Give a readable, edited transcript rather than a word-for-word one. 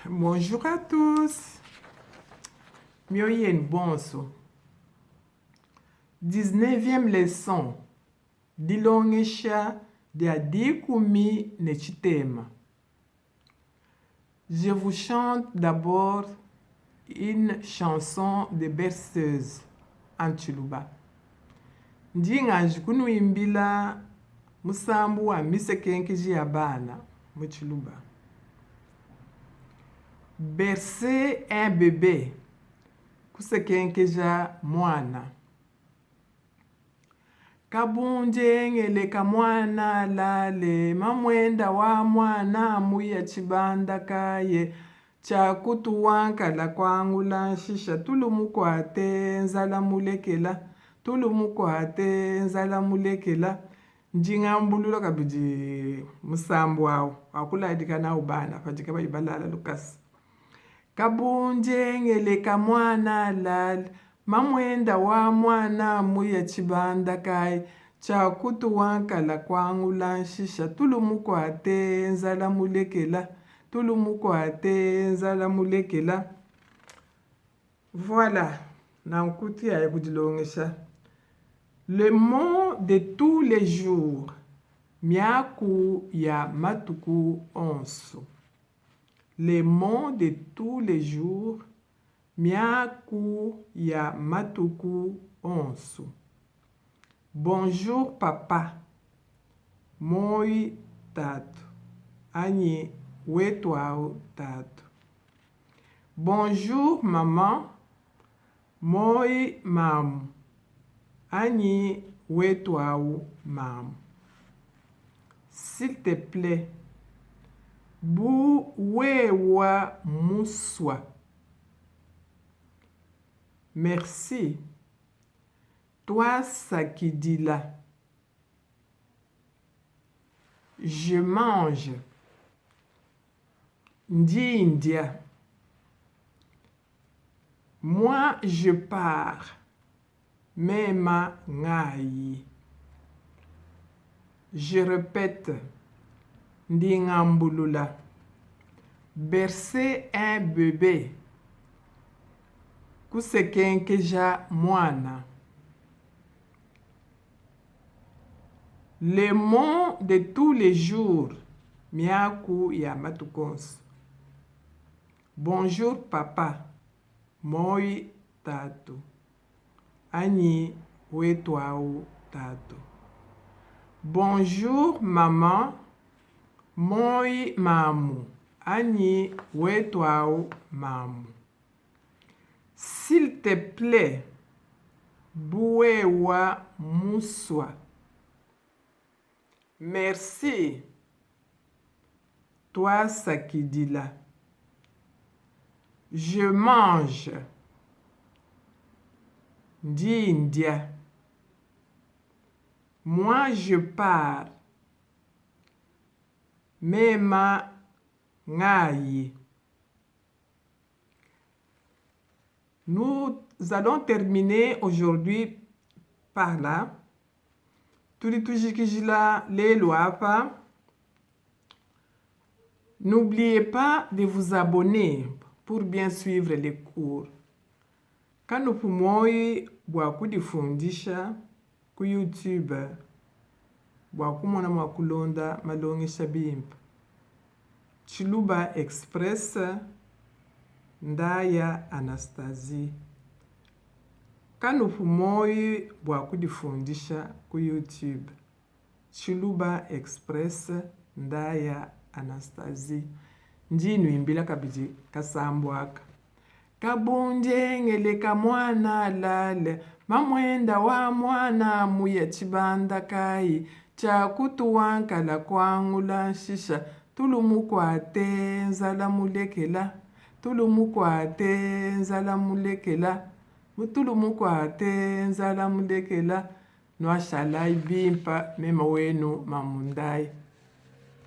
Bonjour à tous. Mioyen bonso. 19e leçon. Dilongesha de adikumi nechitema. Je vous chante d'abord une chanson de berceuse en Chiluba. Ndinga jikunu imbila musambu wa misekenkiji ya bana mu Chiluba. Bercer un bébé kusekenkeja mwana. Kabunje ngeleka mwana lale mamwenda wa mwana muya chibanda kaye chakutuwankala kwangula shisha tulumukwate nzala mulekela tulumukwate nzala mulekela njingambulula kabiji musambu wawo akuladika na ubana fajika bayibalala Lucas. Kabunje ngeleka mwana lal mamwenda wa mwana muya chibanda kai chakutuwankala kwangula nshisha tulumukwate nzala mulekela tulumukwate nzala mulekela. Voilà, nankuti ya kudilongesha. Le mot de tous les jours. Miaku ya matuku onsu. Les mots de tous les jours, miaku ya matuku onsu. Bonjour papa, moi tatu, anyi wetu au tatu. Bonjour maman, moi mamu, anyi wetu au mamu. S'il te plaît, wewa muswa. Merci. Toi sakidila. Je mange. Ndindia. Moi je pars. Mema ngai. Je répète. Ndingambulula. Bercer un bébé. Kusekenkeja mwana. Les mots de tous les jours. Miaku ya matukons. Bonjour papa. Moi tatu. Anyi wetu au tatu. Bonjour maman. Moi mamu. Anyi wetu au mamu. S'il te plaît, buewa muswa. Merci. Toi sakidila. Je mange. Ndindia. Moi je pars. Mema ngai. Nous allons terminer aujourd'hui par là. N'oubliez pas de vous abonner pour bien suivre les cours. Kanu pumoi bwakudifundisha ku YouTube bwakumona mwakulonda malongesha bimpa. Chiluba Express Ndaya Anastasie. Kanupu moi bwakudifundisha ku YouTube. Chiluba Express Ndaya Anastasie. Njinu imbila kabiji kasambwaka. Kabunje ngeleka mwana lale mamwenda wa mwana muya chibanda kai chakutuwankala kwangula nshisha tulumukwate nzala mulekela tulumukwate nzala mulekela mutulumukwate nzala mulekela nwashala ibimpa mema wenu mamundai.